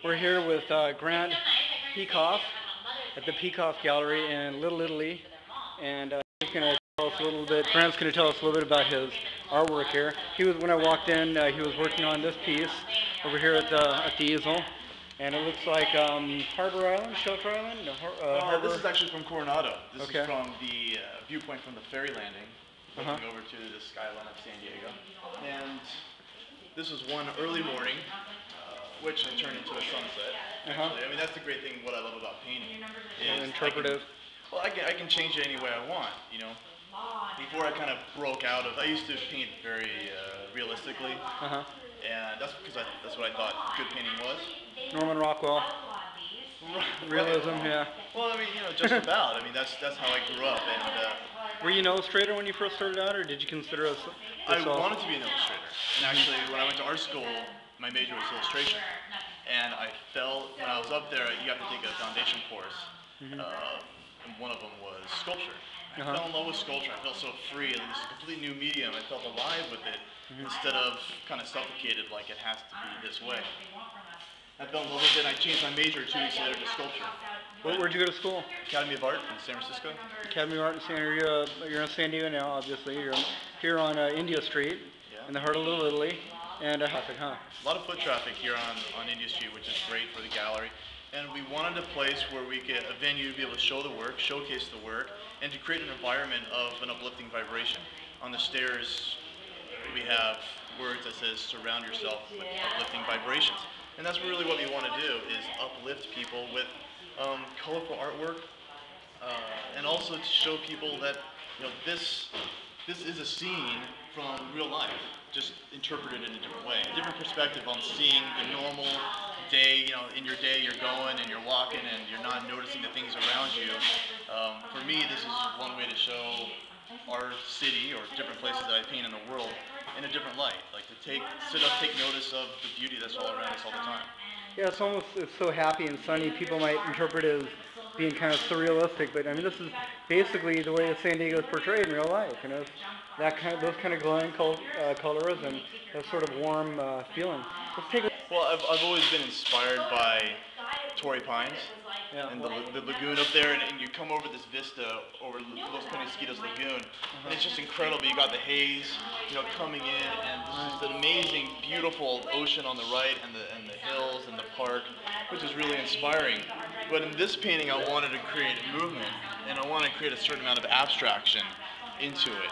We're here with Grant Pecoff at the Pecoff Gallery in Little Italy, and he's going to tell us a little bit. Grant's going to tell us a little bit about his artwork here. When I walked in, he was working on this piece over here at the easel, and it looks like Harbor Island, Shelter Island. This is actually from Coronado. This is from the viewpoint from the ferry landing, looking over to the skyline of San Diego. And this was one early morning, which I turned into a sunset. Actually. I mean, that's the great thing. What I love about painting is interpretive. I can change it any way I want. You know, before I kind of broke out of. I used to paint very realistically, and that's because that's what I thought good painting was. Norman Rockwell. Realism, yeah. Well, I mean, you know, just about. I mean, that's how I grew up. And were you an illustrator when you first started out, or did you consider us? I wanted to be an illustrator, and actually, when I went to art school, my major was illustration, and I felt when I was up there, you have to take a foundation course, and one of them was sculpture. I fell in love with sculpture. I felt so free, and this is a completely new medium. I felt alive with it instead of kind of suffocated like it has to be this way. I fell in love with it, and I changed my major 2 weeks later to sculpture. Where'd you go to school? Academy of Art in San Francisco. Academy of Art in San Diego. You're in San Diego now, obviously. You're here on India Street, in the heart of Little Italy. And a lot of foot traffic here on India Street, which is great for the gallery. And we wanted a place where we get a venue to be able to show the work, showcase the work, and to create an environment of an uplifting vibration. On the stairs, we have words that says, surround yourself with uplifting vibrations. And that's really what we want to do, is uplift people with colorful artwork, and also to show people that, you know, this is a scene from real life, just interpreted in a different way, a different perspective on seeing the normal day. You know, in your day you're going and you're walking and you're not noticing the things around you. For me, this is one way to show our city or different places that I paint in the world in a different light, like to sit up, take notice of the beauty that's all around us all the time. Yeah, it's so happy and sunny. People might interpret it as being kind of surrealistic, but I mean, this is basically the way San Diego is portrayed in real life. You know, those kind of glowing colors and that sort of warm feeling. Well, I've always been inspired by Torrey Pines and the lagoon up there, and you come over this vista over Los Penasquitos Lagoon, and it's just incredible. You got the haze, you know, coming in, and this is an amazing, beautiful ocean on the right, and the hills and the park, which is really inspiring. But in this painting, I wanted to create movement, and I want to create a certain amount of abstraction into it.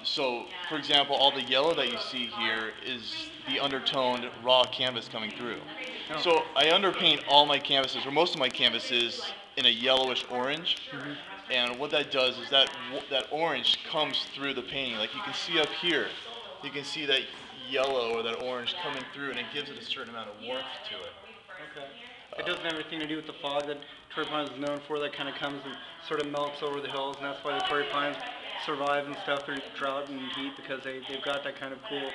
So, for example, all the yellow that you see here is the undertoned raw canvas coming through. So I underpaint all my canvases, or most of my canvases, in a yellowish orange. And what that does is that orange comes through the painting. Like you can see up here, you can see that yellow or that orange coming through, and it gives it a certain amount of warmth to it. Okay. It doesn't have anything to do with the fog that Torrey Pines is known for. That kind of comes and sort of melts over the hills, and that's why the Torrey Pines survive and stuff through drought and heat, because they've got that kind of cool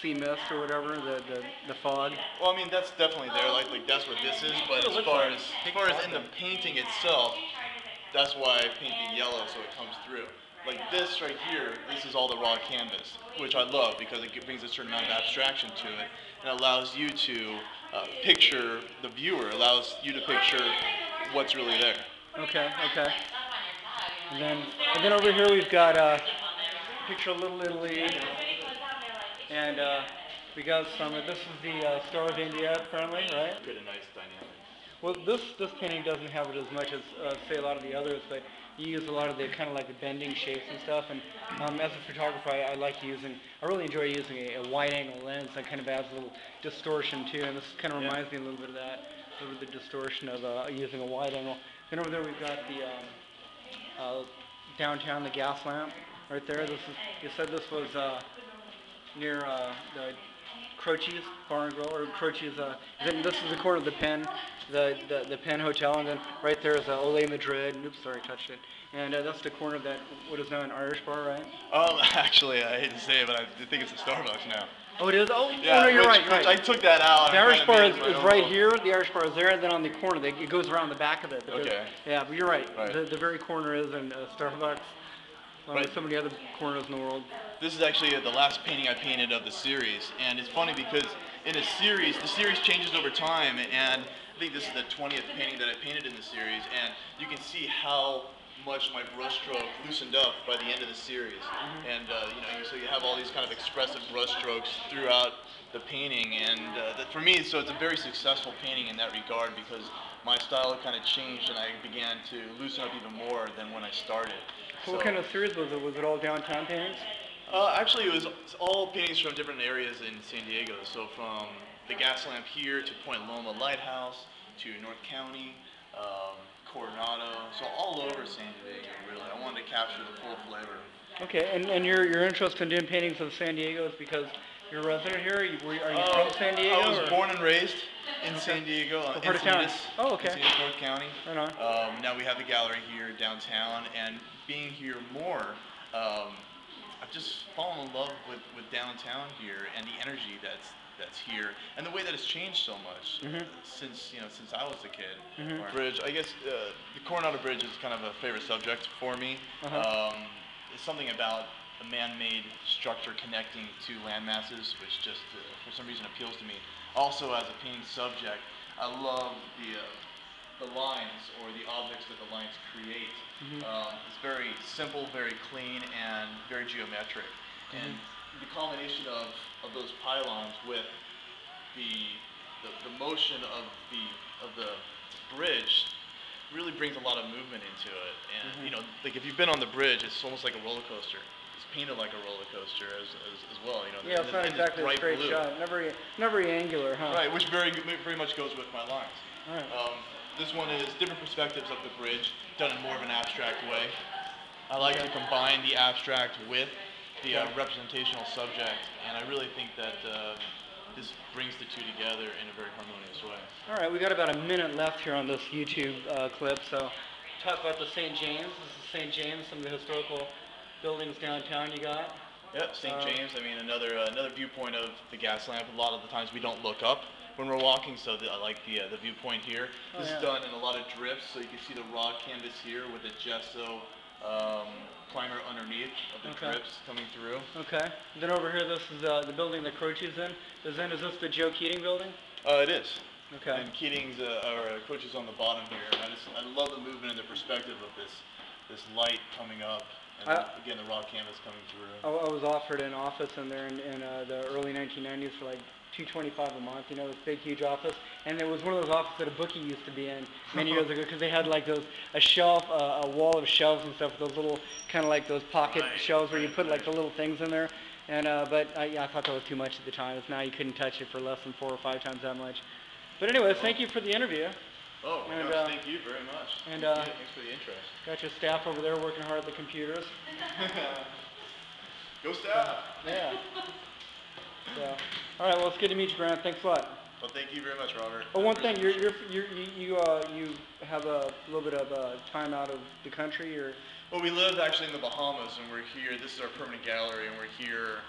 sea mist or whatever, the fog. Well, I mean, that's definitely there. Like that's what this is. But as far as in the painting itself, that's why I paint the yellow so it comes through. Like this right here, this is all the raw canvas, which I love because it brings a certain amount of abstraction to it, and allows you to picture, the viewer allows you to picture what's really there. Okay. And then over here we've got a picture of Little Italy, and we got some. This is the Star of India, apparently, right? Pretty nice dynamic. Well, this painting doesn't have it as much as say a lot of the others, but you use a lot of the kind of like the bending shapes and stuff. And as a photographer, I really enjoy using a wide-angle lens that kind of adds a little distortion too. And this kind of reminds me a little bit of that, a little bit of the distortion of using a wide angle. Then over there we've got the downtown, the gas lamp right there. You said this was near the Croce's Bar and Grill, or Croce's. This is the corner of the Penn, the Penn Hotel, and then right there is Ole Madrid. Oops, sorry, touched it. And that's the corner of that what is now an Irish bar, right? Actually, I hate to say it, but I think it's a Starbucks now. Oh, it is? Oh, yeah, no, you're right. I took that out. The Irish bar is right here. The Irish bar is there, and then on the corner, it goes around the back of it. Okay. Yeah, but you're right. The very corner is in Starbucks. along with some of the other corners in the world. This is actually the last painting I painted of the series, and it's funny because in a series, the series changes over time, and I think this is the 20th painting that I painted in the series, and you can see how much my brushstroke loosened up by the end of the series. And so you have all these kind of expressive brushstrokes throughout the painting, and for me, so it's a very successful painting in that regard because my style kind of changed and I began to loosen up even more than when I started. So what kind of series was it? Was it all downtown paintings? Actually, it was all paintings from different areas in San Diego. So from the gas lamp here to Point Loma Lighthouse to North County, Coronado, so all over San Diego, really. I wanted to capture the full flavor. Okay, and your interest in doing paintings of San Diego is because you're a resident here? Are you from San Diego? I was born and raised in San Diego, What part of town? Oh, okay. Encinitas, North County. Right on. Now we have the gallery here downtown, and being here more, I've just fallen in love with downtown here and the energy that's here and the way that it's changed so much since I was a kid. Bridge, I guess the Coronado Bridge is kind of a favorite subject for me. It's something about a man-made structure connecting two land masses, which just for some reason appeals to me. Also, as a painting subject, I love the lines or the objects that the lines create. It's very simple, very clean, and very geometric. And the combination of those pylons with the motion of the bridge really brings a lot of movement into it. And like if you've been on the bridge, it's almost like a roller coaster. It's painted like a roller coaster as well. Yeah, it's not exactly a straight shot. Not very angular, huh? Right, which very much goes with my lines. All right. This one is different perspectives of the bridge, done in more of an abstract way. I like to combine the abstract with the representational subject, and I really think that this brings the two together in a very harmonious way. All right, we got about a minute left here on this YouTube clip, so talk about the St. James. This is St. James, some of the historical buildings downtown you got. Yep, St. James. I mean, another viewpoint of the gas lamp. A lot of the times we don't look up when we're walking, so I like the viewpoint here. This is done in a lot of drifts, so you can see the raw canvas here with the gesso primer underneath of the drips coming through. Okay. Then over here, this is the building that Croce's in. Is this the Joe Keating building? It is. Okay. And Keating's Croce's on the bottom here. And I love the movement and the perspective of this light coming up. And again, the raw canvas coming through. I was offered an office in there in the early 1990s for like $225 a month, this big, huge office. And it was one of those offices that a bookie used to be in many years ago because they had like a shelf, a wall of shelves and stuff, those little, kind of like those pocket shelves where you put like the little things in there. And but I thought that was too much at the time. Now you couldn't touch it for less than 4 or 5 times that much. But anyways, thank you for the interview. Oh, my gosh, thank you very much. And thanks for the interest. Got your staff over there working hard at the computers. Go staff! Yeah. So, all right. Well, it's good to meet you, Grant. Thanks a lot. Well, thank you very much, Robert. Oh, one thing, you have a little bit of time out of the country, or? Well, we live actually in the Bahamas, and we're here. This is our permanent gallery, and we're here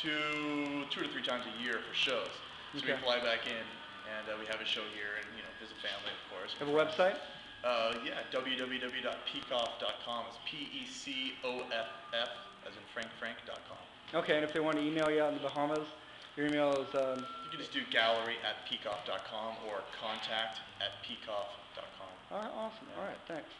two to three times a year for shows. So we fly back in, and we have a show here, and visit family, of course. Have a website? Yeah, www.pecoff.com. It's Pecoff, as in frank.com. Okay, and if they want to email you out in the Bahamas, your email is... You can just do gallery@pecoff.com or contact@pecoff.com. All right, awesome. All right, thanks.